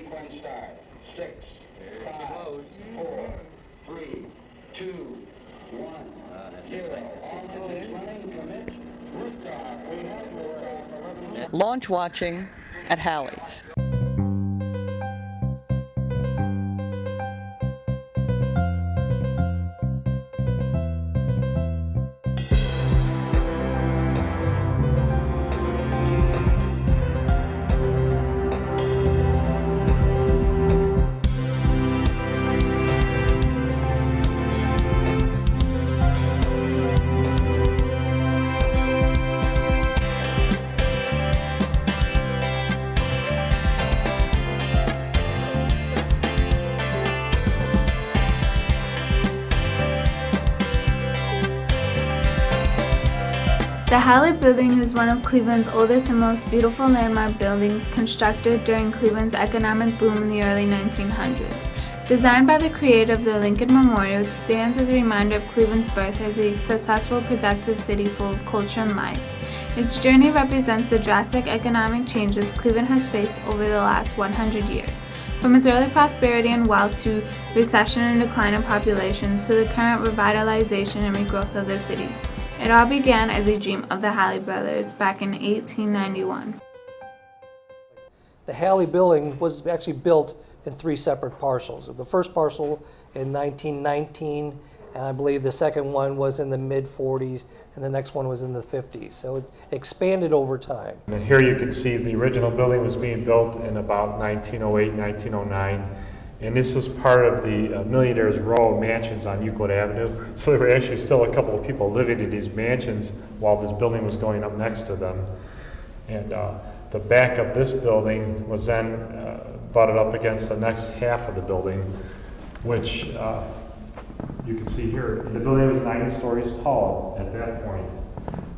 sequence start. 6, 5, 4, 3, 2, 1, 0. All engines running, commit. Liftoff. We have liftoff. 11. Launch watching at Halle's. The Halle Building is one of Cleveland's oldest and most beautiful landmark buildings constructed during Cleveland's economic boom in the early 1900s. Designed by the creator of the Lincoln Memorial, it stands as a reminder of Cleveland's birth as a successful, productive city full of culture and life. Its journey represents the drastic economic changes Cleveland has faced over the last 100 years. From its early prosperity and wealth to recession and decline in population to the current revitalization and regrowth of the city. It all began as a dream of the Halle brothers back in 1891. The Halle building was actually built in 3 separate parcels. The first parcel in 1919, and I believe the second one was in the mid-40s, and the next one was in the 50s. So it expanded over time. And here you can see the original building was being built in about 1908, 1909. And this was part of the Millionaire's Row of mansions on Euclid Avenue. So there were actually still a couple of people living in these mansions while this building was going up next to them. And the back of this building was then butted up against the next half of the building, which you can see here. The building was 9 stories tall at that point.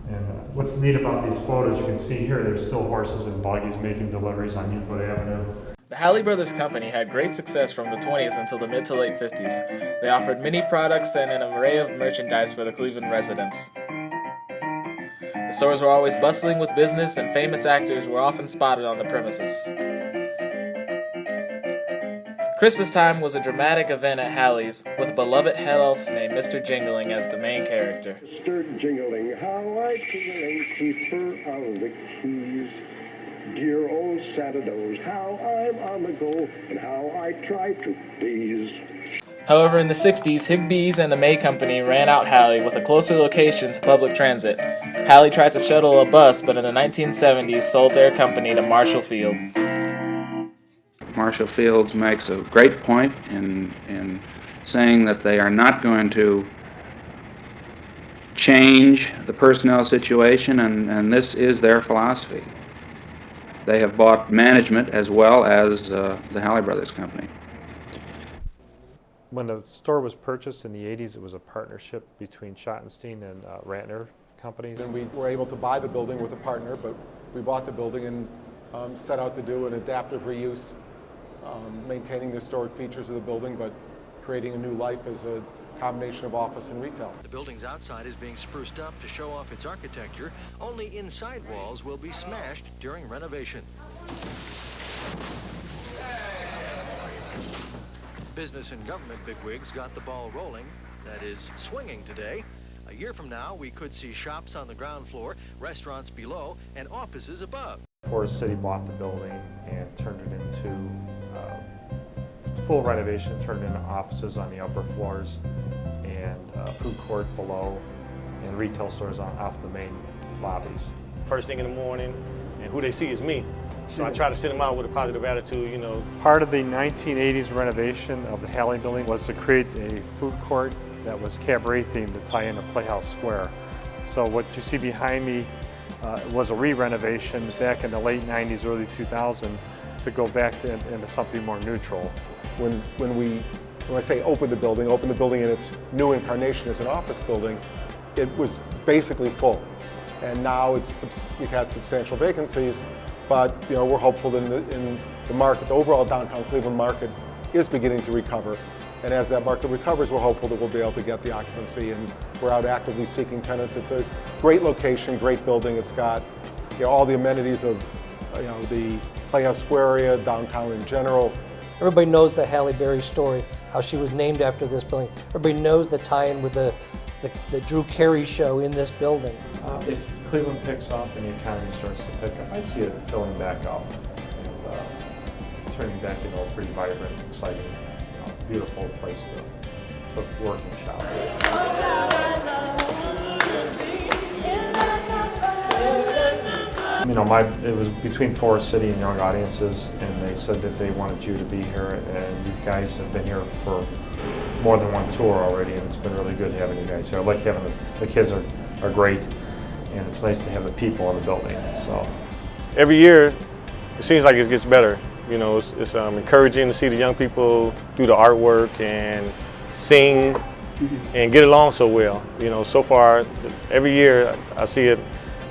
And what's neat about these photos, you can see here, there's still horses and buggies making deliveries on Euclid Avenue. The Halle Brothers Company had great success from the 20s until the mid to late 50s. They offered many products and an array of merchandise for the Cleveland residents. The stores were always bustling with business, and famous actors were often spotted on the premises. Christmas time was a dramatic event at Halle's, with a beloved head elf named Mr. Jingling as the main character. Mr. Jingling, how I jingling, keeper of the keys. Dear old Saturdays, how I'm on the go, and how I try to please. However, in the 60s, Higbee's and the May Company ran out Halle with a closer location to public transit. Halle tried to shuttle a bus, but in the 1970s sold their company to Marshall Field. Marshall Fields makes a great point in saying that they are not going to change the personnel situation, and this is their philosophy. They have bought management as well as the Halle Brothers Company. When the store was purchased in the 80s, it was a partnership between Schottenstein and Ratner companies. And we were able to buy the building with a partner, but we bought the building and set out to do an adaptive reuse, maintaining the historic features of the building, but creating a new life as a combination of office and retail. The building's outside is being spruced up to show off its architecture. Only inside walls will be smashed during renovation. Business and government bigwigs got the ball rolling, that is, swinging today. A year from now, we could see shops on the ground floor, restaurants below, and offices above. Forest City bought the building and turned it into full renovation, turned it into offices on the upper floors and food court below and retail stores off the main lobbies. First thing in the morning, and who they see is me. So I try to send them out with a positive attitude, you know. Part of the 1980s renovation of the Halle building was to create a food court that was cabaret themed to tie into Playhouse Square. So what you see behind me was a re-renovation back in the late 90s, early 2000 to go back into something more neutral. When I say open the building in its new incarnation as an office building, it was basically full. And now it has substantial vacancies, but we're hopeful that in the market, the overall downtown Cleveland market is beginning to recover. And as that market recovers, we're hopeful that we'll be able to get the occupancy, and we're out actively seeking tenants. It's a great location, great building. It's got all the amenities of the Playhouse Square area, downtown in general. Everybody knows the Halle Berry story, how she was named after this building. Everybody knows the tie-in with the Drew Carey show in this building. If Cleveland picks up and the economy starts to pick up, I see it filling back up and turning back into a pretty vibrant, exciting, beautiful place to work and shop. It was between Forest City and Young Audiences, and they said that they wanted you to be here, and you guys have been here for more than one tour already, and it's been really good having you guys here. I like having the kids are great, and it's nice to have the people in the building. So Every year, it seems like it gets better. It's encouraging to see the young people do the artwork and sing and get along so well. So far, every year I see it.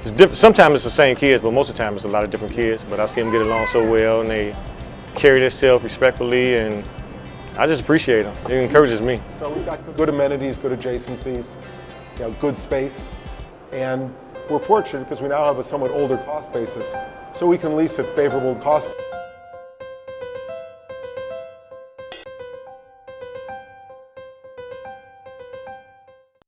It's different. Sometimes it's the same kids, but most of the time it's a lot of different kids. But I see them get along so well, and they carry themselves respectfully, and I just appreciate them. It encourages me. So we've got good amenities, good adjacencies, good space, and we're fortunate because we now have a somewhat older cost basis, so we can lease at favorable cost.